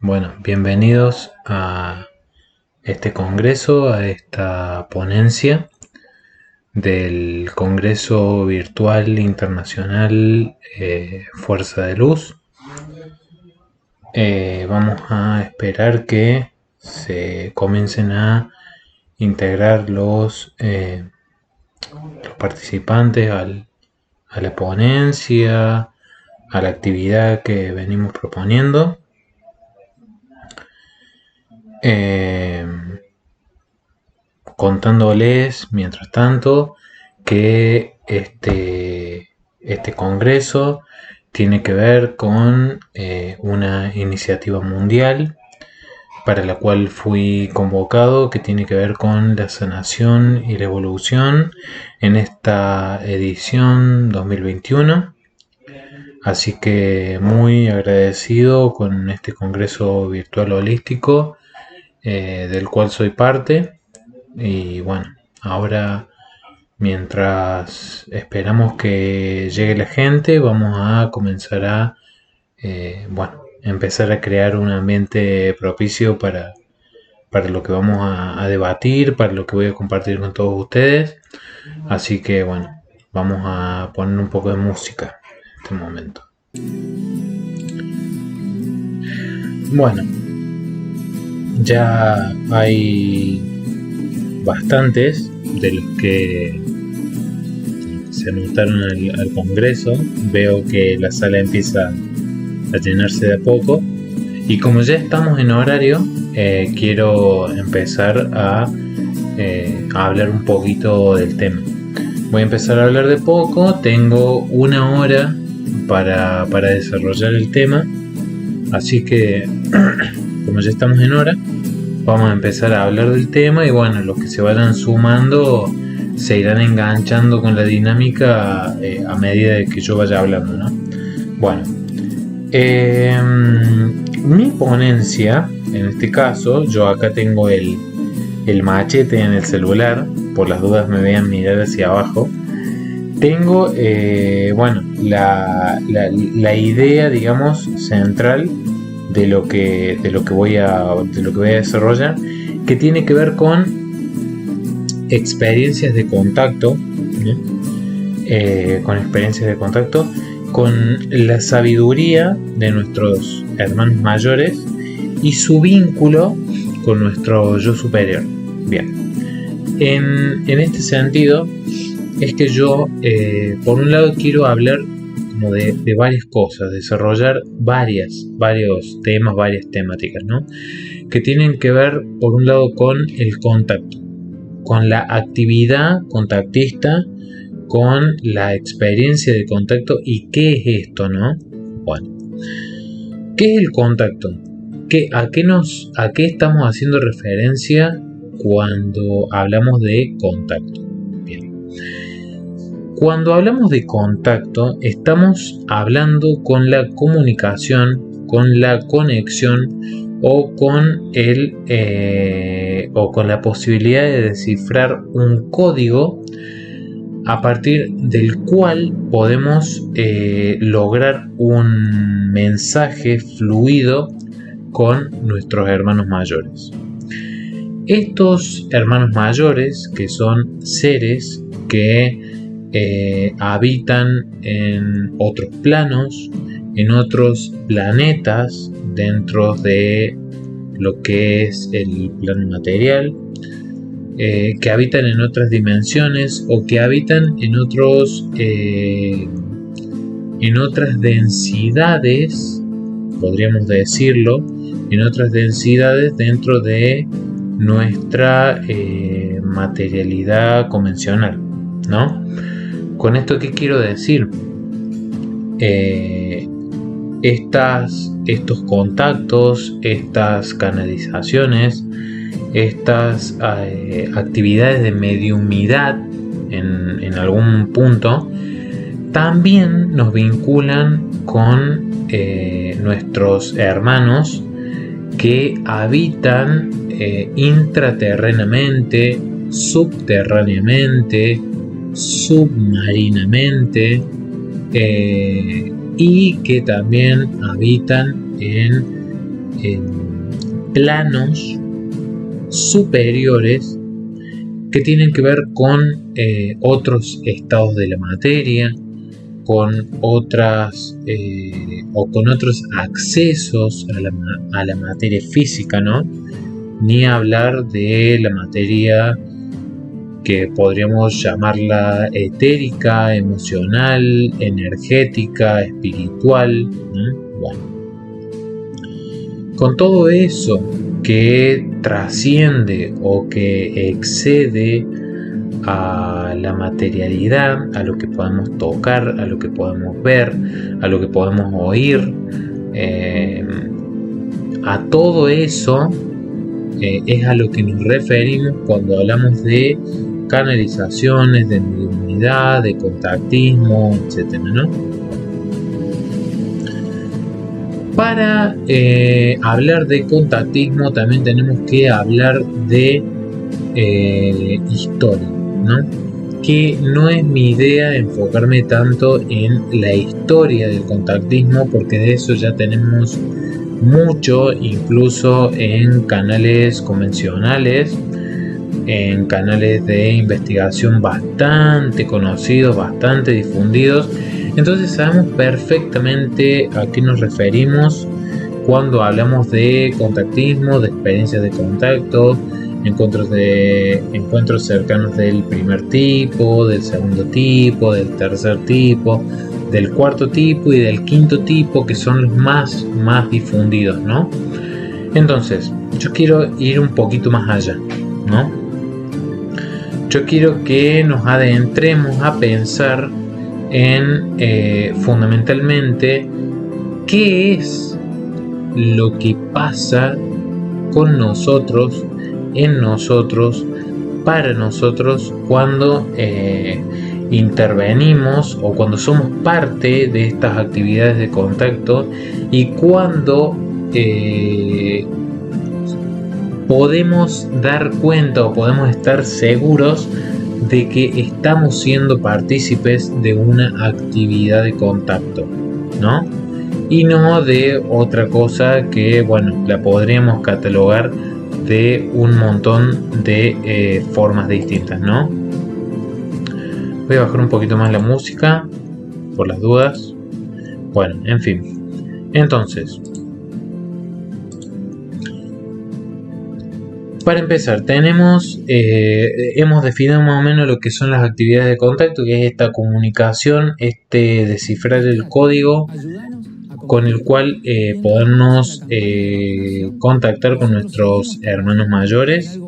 Bueno, bienvenidos a este congreso, a esta ponencia del Congreso Virtual Internacional Fuerza de Luz. Vamos a esperar que se comiencen a integrar los participantes a la ponencia, a la actividad que venimos proponiendo. Contándoles, mientras tanto, que este congreso tiene que ver con una iniciativa mundial para la cual fui convocado, que tiene que ver con la sanación y la evolución en esta edición 2021. Así que muy agradecido con este congreso virtual holístico del cual soy parte. Y bueno, ahora mientras esperamos que llegue la gente, vamos a comenzar a empezar a crear un ambiente propicio para lo que vamos a debatir, para lo que voy a compartir con todos ustedes. Así que bueno, vamos a poner un poco de música en este momento. Bueno, ya hay bastantes de los que se anotaron al congreso. Veo que la sala empieza a llenarse de a poco, y como ya estamos en horario, quiero empezar a hablar un poquito del tema. Voy a empezar a hablar de poco. Tengo una hora para desarrollar el tema, así que como ya estamos en hora, vamos a empezar a hablar del tema. Y bueno, los que se vayan sumando se irán enganchando con la dinámica a medida de que yo vaya hablando, ¿no? Bueno, mi ponencia, en este caso, yo acá tengo el machete en el celular, por las dudas me vean mirar hacia abajo. Tengo la idea, digamos, central de lo que voy a desarrollar, que tiene que ver con experiencias de contacto, con la sabiduría de nuestros hermanos mayores y su vínculo con nuestro yo superior. Bien, en este sentido es que yo por un lado quiero hablar como de varias cosas, desarrollar varios temas, varias temáticas, ¿no? Que tienen que ver, por un lado, con el contacto, con la actividad contactista, con la experiencia de contacto. ¿Y qué es esto, no? Bueno, ¿qué es el contacto? ¿A qué estamos haciendo referencia cuando hablamos de contacto? Bien. Cuando hablamos de contacto, estamos hablando con la comunicación, con la conexión o con la posibilidad de descifrar un código a partir del cual podemos lograr un mensaje fluido con nuestros hermanos mayores. Estos hermanos mayores, que son seres que habitan en otros planos, en otros planetas dentro de lo que es el plano material, que habitan en otras dimensiones o que habitan en otras densidades, podríamos decirlo, en otras densidades dentro de nuestra materialidad convencional, ¿no? Con esto, ¿qué quiero decir? Estos contactos, estas canalizaciones, estas actividades de mediumidad en algún punto también nos vinculan con nuestros hermanos que habitan intraterrenamente, subterráneamente, submarinamente, y que también habitan en planos superiores que tienen que ver con otros estados de la materia, con otras o con otros accesos a la materia física, ¿no? Ni hablar de la materia que podríamos llamarla etérica, emocional, energética, espiritual, ¿no? Bueno, con todo eso que trasciende o que excede a la materialidad, a lo que podemos tocar, a lo que podemos ver, a lo que podemos oír, a todo eso es a lo que nos referimos cuando hablamos de canalizaciones, de mediunidad, de contactismo, etc., ¿no? Para hablar de contactismo también tenemos que hablar de historia, ¿no? Que no es mi idea enfocarme tanto en la historia del contactismo, porque de eso ya tenemos mucho, incluso en canales convencionales, en canales de investigación bastante conocidos, bastante difundidos. Entonces sabemos perfectamente a qué nos referimos cuando hablamos de contactismo, de experiencias de contacto, encuentros cercanos del primer tipo, del segundo tipo, del tercer tipo, del cuarto tipo y del quinto tipo, que son los más difundidos, ¿no? Entonces, yo quiero ir un poquito más allá, ¿no? Yo quiero que nos adentremos a pensar en fundamentalmente qué es lo que pasa con nosotros, en nosotros, para nosotros cuando intervenimos o cuando somos parte de estas actividades de contacto, y cuando podemos dar cuenta o podemos estar seguros de que estamos siendo partícipes de una actividad de contacto, ¿no? Y no de otra cosa que, bueno, la podríamos catalogar de un montón de formas distintas, ¿no? Voy a bajar un poquito más la música por las dudas. Bueno, en fin. Entonces, para empezar, hemos definido más o menos lo que son las actividades de contacto, que es esta comunicación, descifrar el código con el cual podemos contactar con nuestros hermanos mayores,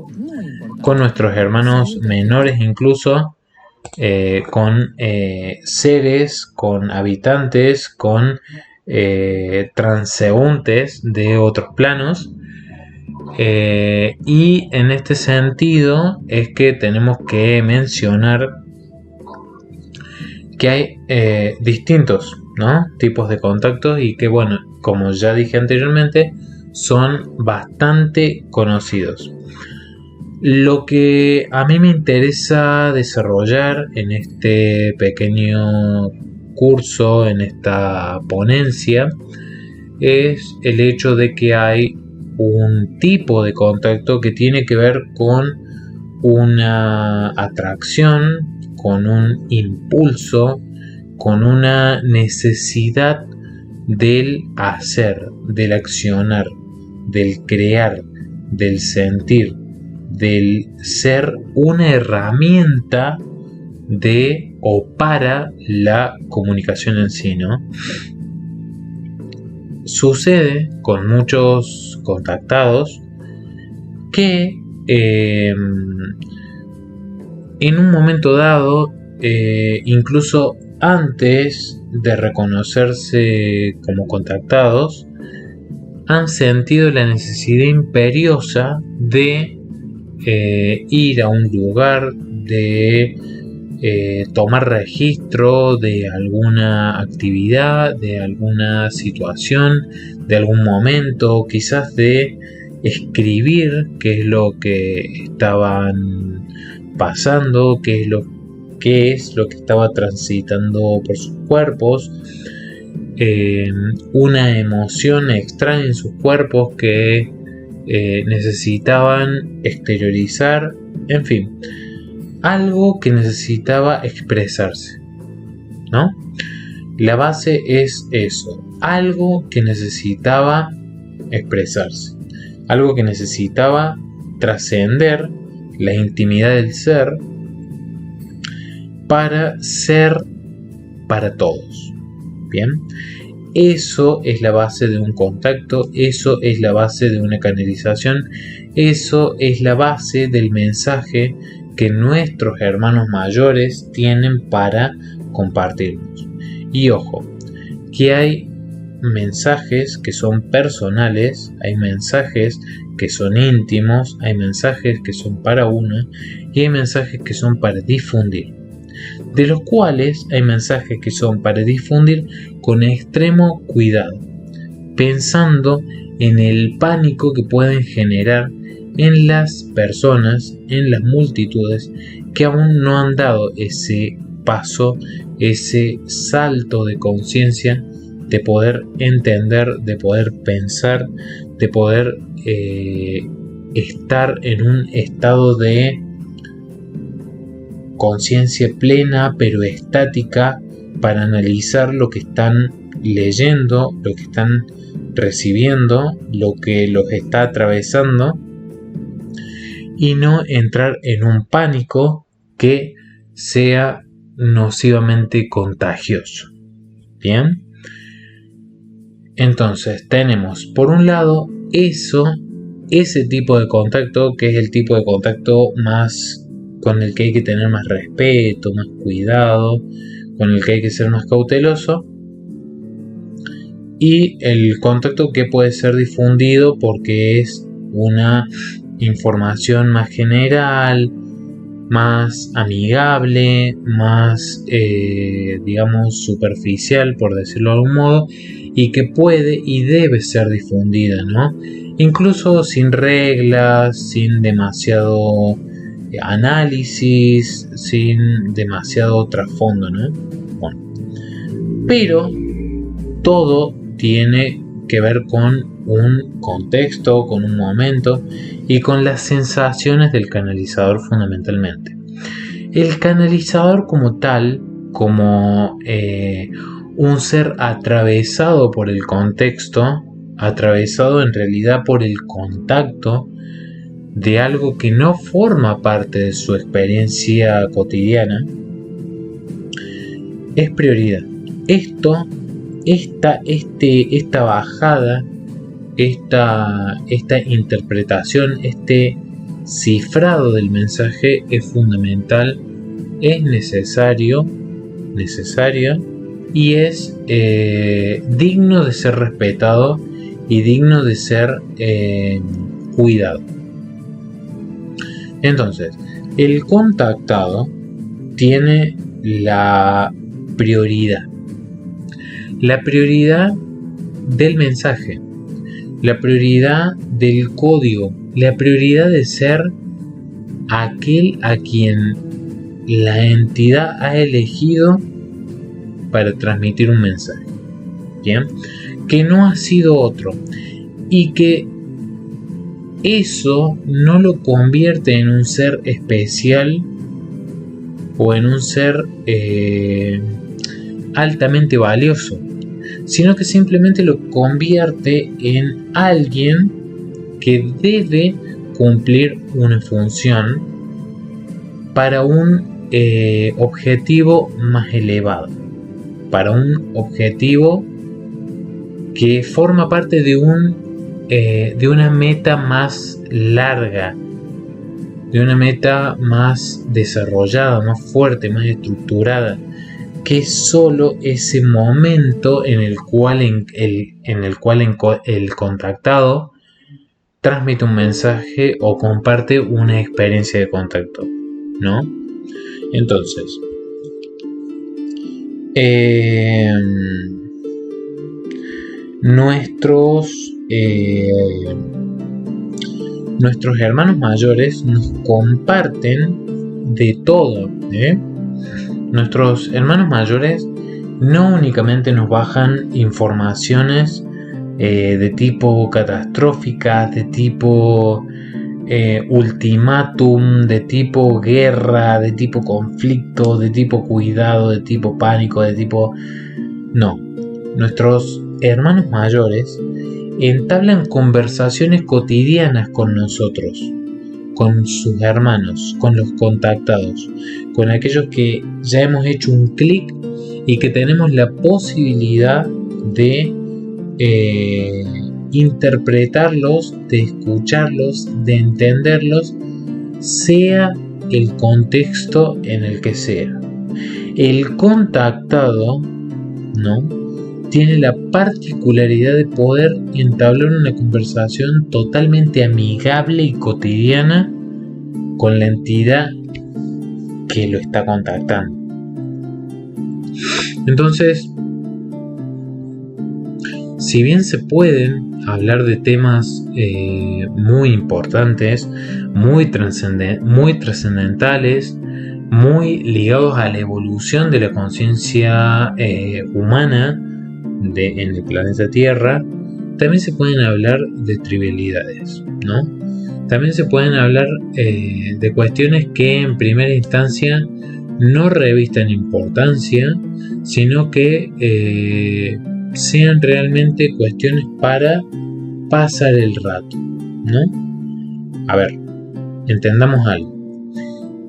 con nuestros hermanos menores incluso, con seres, con habitantes, con transeúntes de otros planos. Y en este sentido es que tenemos que mencionar que hay distintos, ¿no?, tipos de contactos, y que, bueno, como ya dije anteriormente, son bastante conocidos. Lo que a mí me interesa desarrollar en este pequeño curso, en esta ponencia, es el hecho de que hay un tipo de contacto que tiene que ver con una atracción, con un impulso, con una necesidad del hacer, del accionar, del crear, del sentir, del ser una herramienta de o para la comunicación en sí, ¿no? Sucede con muchos contactados que en un momento dado, incluso antes de reconocerse como contactados, han sentido la necesidad imperiosa de ir a un lugar, de tomar registro de alguna actividad, de alguna situación, de algún momento, quizás de escribir qué es lo que estaban pasando, qué es lo que estaba transitando por sus cuerpos, una emoción extraña en sus cuerpos que necesitaban exteriorizar, en fin, algo que necesitaba expresarse, ¿no? La base es eso, algo que necesitaba expresarse, algo que necesitaba trascender la intimidad del ser para ser para todos. Bien, eso es la base de un contacto, eso es la base de una canalización, eso es la base del mensaje que nuestros hermanos mayores tienen para compartirnos. Y ojo, que hay mensajes que son personales, hay mensajes que son íntimos, hay mensajes que son para uno y hay mensajes que son para difundir. De los cuales hay mensajes que son para difundir con extremo cuidado, pensando en el pánico que pueden generar en las personas, en las multitudes que aún no han dado ese paso, ese salto de conciencia, de poder entender, de poder pensar, de poder estar en un estado de conciencia plena pero estática para analizar lo que están leyendo, lo que están recibiendo, lo que los está atravesando, y no entrar en un pánico que sea nocivamente contagioso. Bien, entonces tenemos por un lado ese tipo de contacto, que es el tipo de contacto más con el que hay que tener más respeto, más cuidado, con el que hay que ser más cauteloso, y el contacto que puede ser difundido porque es una información más general, más amigable, más digamos superficial, por decirlo de algún modo, y que puede y debe ser difundida, ¿no? Incluso sin reglas, sin demasiado análisis, sin demasiado trasfondo, ¿no? Bueno, pero todo tiene que ver con un contexto, con un momento y con las sensaciones del canalizador fundamentalmente. El canalizador como tal, como un ser atravesado por el contexto, atravesado en realidad por el contacto de algo que no forma parte de su experiencia cotidiana, es prioridad. Esta bajada, esta interpretación, este cifrado del mensaje es fundamental, es necesaria y es digno de ser respetado y digno de ser cuidado. Entonces, el contactado tiene la prioridad del mensaje, la prioridad del código, la prioridad de ser aquel a quien la entidad ha elegido para transmitir un mensaje, ¿bien? Que no ha sido otro, y que eso no lo convierte en un ser especial o en un ser altamente valioso, sino que simplemente lo convierte en alguien que debe cumplir una función para un objetivo más elevado, para un objetivo que forma parte de una meta más larga, de una meta más desarrollada, más fuerte, más estructurada, que es solo ese momento en el cual el contactado transmite un mensaje o comparte una experiencia de contacto, ¿no? Entonces, nuestros hermanos mayores nos comparten de todo, Nuestros hermanos mayores no únicamente nos bajan informaciones de tipo catastrófica, de tipo ultimátum, de tipo guerra, de tipo conflicto, de tipo cuidado, de tipo pánico, de tipo... No, nuestros hermanos mayores entablan conversaciones cotidianas con nosotros, con sus hermanos, con los contactados, con aquellos que ya hemos hecho un clic y que tenemos la posibilidad de interpretarlos, de escucharlos, de entenderlos, sea el contexto en el que sea. El contactado, ¿no?, tiene la particularidad de poder entablar una conversación totalmente amigable y cotidiana con la entidad que lo está contactando. Entonces, si bien se pueden hablar de temas muy importantes, muy trascendentales, muy ligados a la evolución de la conciencia humana en el planeta Tierra, también se pueden hablar de trivialidades, ¿no? También se pueden hablar de cuestiones que en primera instancia no revistan importancia, sino que sean realmente cuestiones para pasar el rato, ¿no? A ver, entendamos algo.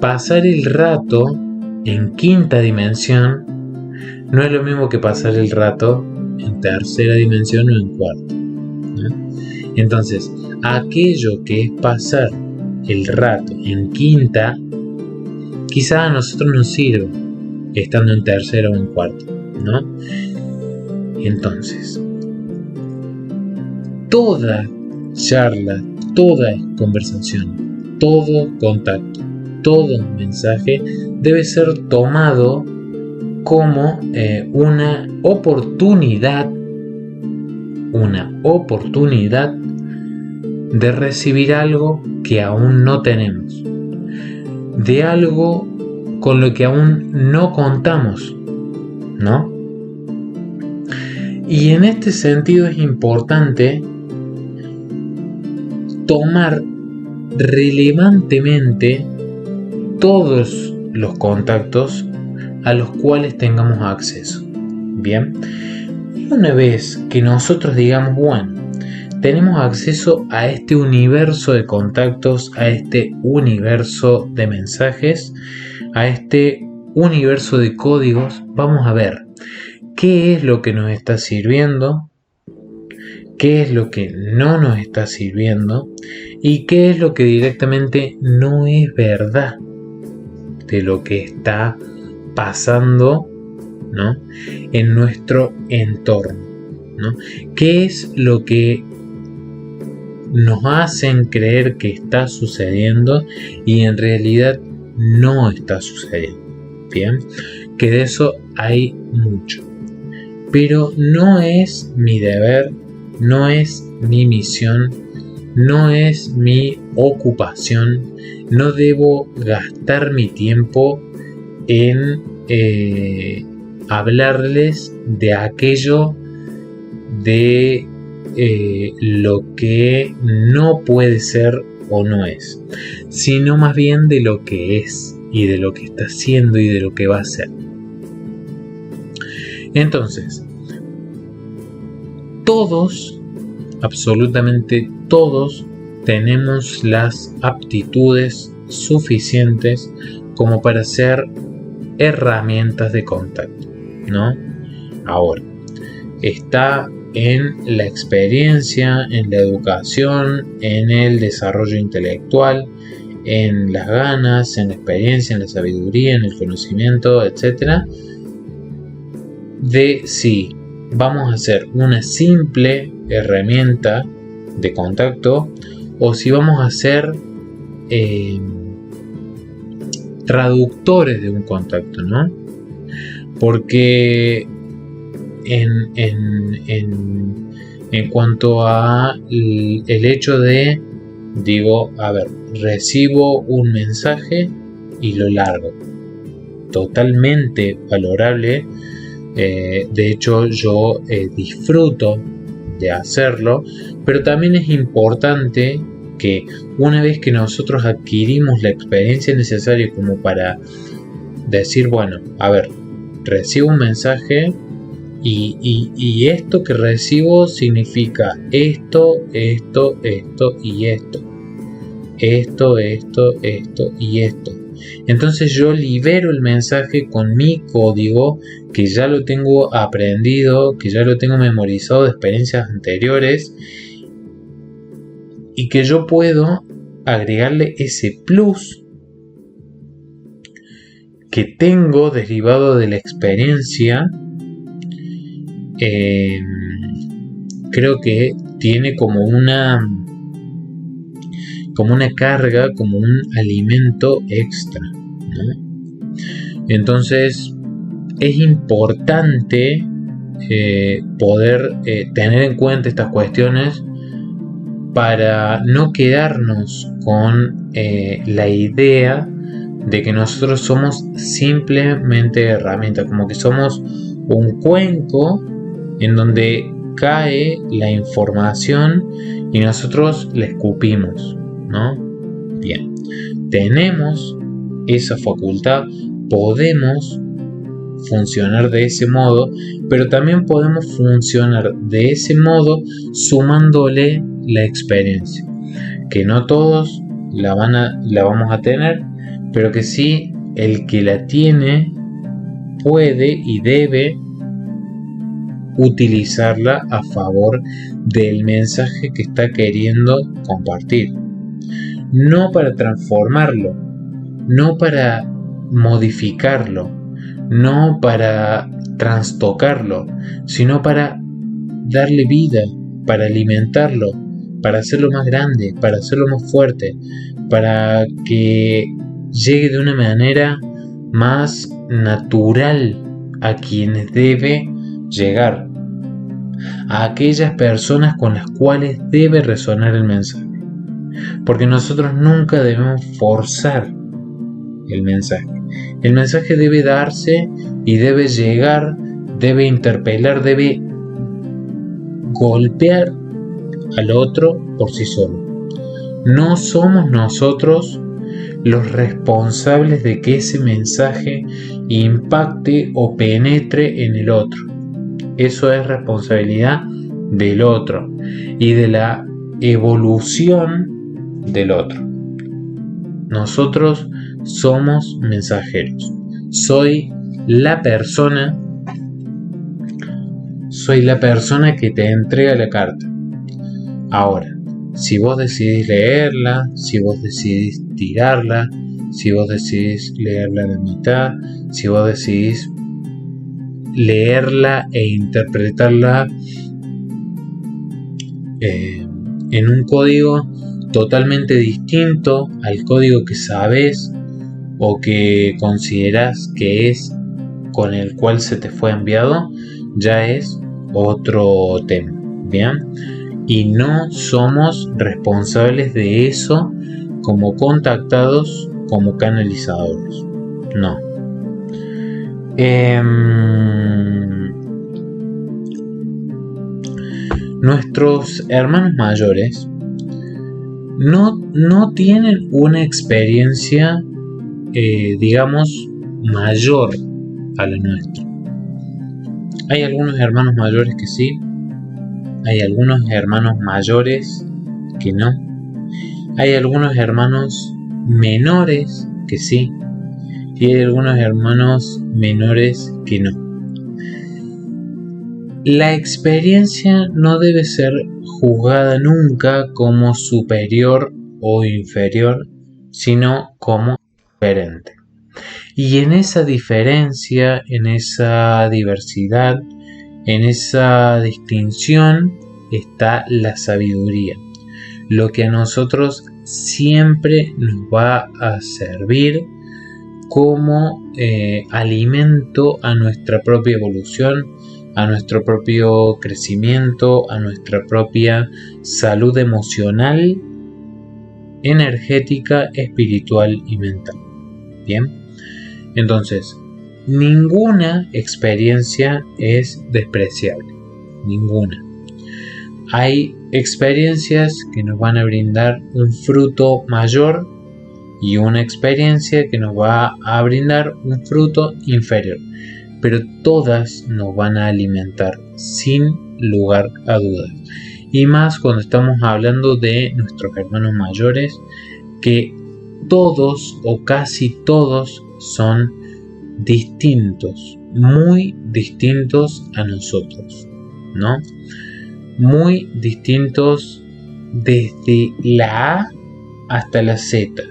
Pasar el rato en quinta dimensión no es lo mismo que pasar el rato en tercera dimensión o en cuarta, ¿no? Entonces, aquello que es pasar el rato en quinta, quizá a nosotros nos sirva estando en tercera o en cuarta, ¿no? Entonces, toda charla, toda conversación, todo contacto, todo mensaje debe ser tomado como una oportunidad de recibir algo que aún no tenemos, de algo con lo que aún no contamos, ¿no? Y en este sentido es importante tomar relevantemente todos los contactos a los cuales tengamos acceso. Bien, una vez que nosotros digamos, bueno, tenemos acceso a este universo de contactos, a este universo de mensajes, a este universo de códigos, vamos a ver qué es lo que nos está sirviendo, qué es lo que no nos está sirviendo y qué es lo que directamente no es verdad de lo que está pasando, ¿no?, en nuestro entorno, ¿no? ¿Qué es lo que nos hacen creer que está sucediendo y en realidad no está sucediendo? Bien, que de eso hay mucho, pero no es mi deber, no es mi misión, no es mi ocupación, no debo gastar mi tiempo en hablarles de aquello de lo que no puede ser o no es, sino más bien de lo que es y de lo que está haciendo y de lo que va a ser. Entonces, todos, absolutamente todos, tenemos las aptitudes suficientes como para ser herramientas de contacto, ¿no? Ahora, está en la experiencia, en la educación, en el desarrollo intelectual, en las ganas, en la experiencia, en la sabiduría, en el conocimiento, etc., de si vamos a hacer una simple herramienta de contacto o si vamos a ser traductores de un contacto, ¿no? Porque en cuanto a el hecho de, digo, a ver, recibo un mensaje y lo largo, totalmente valorable De hecho, yo disfruto de hacerlo, pero también es importante que una vez que nosotros adquirimos la experiencia necesaria como para decir, bueno, a ver, recibo un mensaje y esto que recibo significa esto y esto. Esto y esto. Entonces yo libero el mensaje con mi código, que ya lo tengo aprendido, que ya lo tengo memorizado de experiencias anteriores, y que yo puedo agregarle ese plus que tengo derivado de la experiencia. Creo que tiene como una carga, como un alimento extra, ¿no? Entonces es importante poder tener en cuenta estas cuestiones para no quedarnos con la idea de que nosotros somos simplemente herramientas, como que somos un cuenco en donde cae la información y nosotros la escupimos, ¿no? Bien, tenemos esa facultad, podemos funcionar de ese modo, pero también podemos funcionar de ese modo sumándole la experiencia, que no todos la vamos a tener, pero que sí el que la tiene puede y debe utilizarla a favor del mensaje que está queriendo compartir. No para transformarlo, no para modificarlo, no para trastocarlo, sino para darle vida, para alimentarlo, para hacerlo más grande, para hacerlo más fuerte, para que llegue de una manera más natural a quienes debe llegar, a aquellas personas con las cuales debe resonar el mensaje, porque nosotros nunca debemos forzar el mensaje debe darse y debe llegar, debe interpelar, debe golpear al otro por sí solo. No somos nosotros los responsables de que ese mensaje impacte o penetre en el otro. Eso es responsabilidad del otro y de la evolución del otro. Nosotros somos mensajeros. Soy la persona que te entrega la carta. Ahora, si vos decidís leerla, si vos decidís tirarla, si vos decidís leerla a la mitad, si vos decidís leerla e interpretarla en un código totalmente distinto al código que sabes o que consideras que es con el cual se te fue enviado, ya es otro tema, ¿bien? Y no somos responsables de eso como contactados, como canalizadores, no. Nuestros hermanos mayores no tienen una experiencia, digamos, mayor a la nuestra. Hay algunos hermanos mayores que sí, hay algunos hermanos mayores que no, hay algunos hermanos menores que sí, y hay algunos hermanos menores que no. La experiencia no debe ser juzgada nunca como superior o inferior, sino como diferente. Y en esa diferencia, en esa diversidad, en esa distinción está la sabiduría. Lo que a nosotros siempre nos va a servir como alimento a nuestra propia evolución, a nuestro propio crecimiento, a nuestra propia salud emocional, energética, espiritual y mental. Bien, entonces ninguna experiencia es despreciable, ninguna. Hay experiencias que nos van a brindar un fruto mayor y una experiencia que nos va a brindar un fruto inferior, pero todas nos van a alimentar sin lugar a dudas. Y más cuando estamos hablando de nuestros hermanos mayores, que todos o casi todos son distintos, muy distintos a nosotros, ¿no? Muy distintos desde la A hasta la Z,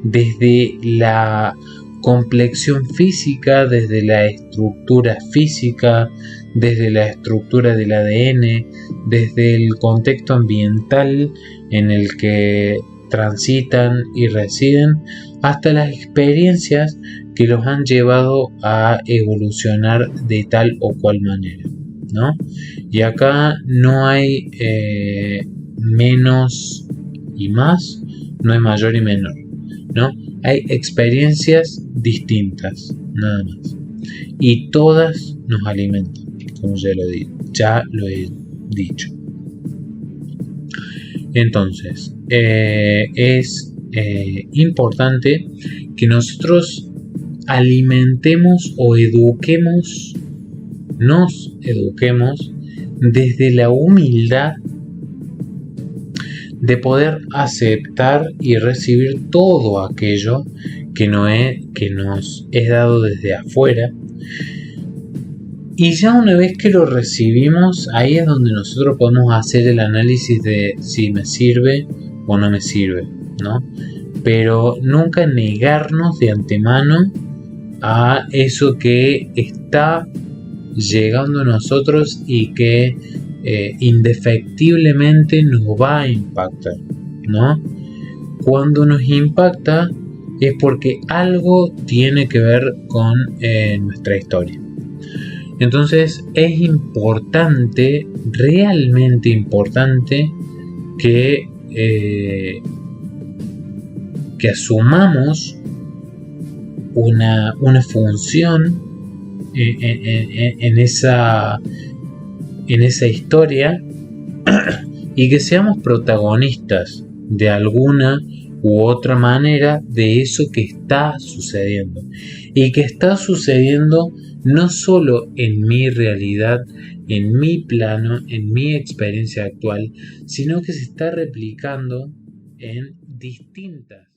desde la complexión física, desde la estructura física, desde la estructura del ADN, desde el contexto ambiental en el que transitan y residen, hasta las experiencias que los han llevado a evolucionar de tal o cual manera, ¿no? Y acá no hay menos y más, no hay mayor y menor, ¿no? Hay experiencias distintas, nada más. Y todas nos alimentan, como ya lo he dicho. Entonces, es importante que nosotros alimentemos o nos eduquemos desde la humildad de poder aceptar y recibir todo aquello que nos es dado desde afuera. Y ya una vez que lo recibimos, ahí es donde nosotros podemos hacer el análisis de si me sirve o no me sirve, ¿no? Pero nunca negarnos de antemano a eso que está llegando a nosotros y que indefectiblemente nos va a impactar, ¿no? Cuando nos impacta es porque algo tiene que ver con nuestra historia. Entonces es importante, realmente importante, que asumamos una función en esa historia y que seamos protagonistas de alguna u otra manera de eso que está sucediendo, y que está sucediendo no solo en mi realidad, en mi plano, en mi experiencia actual, sino que se está replicando en distintas.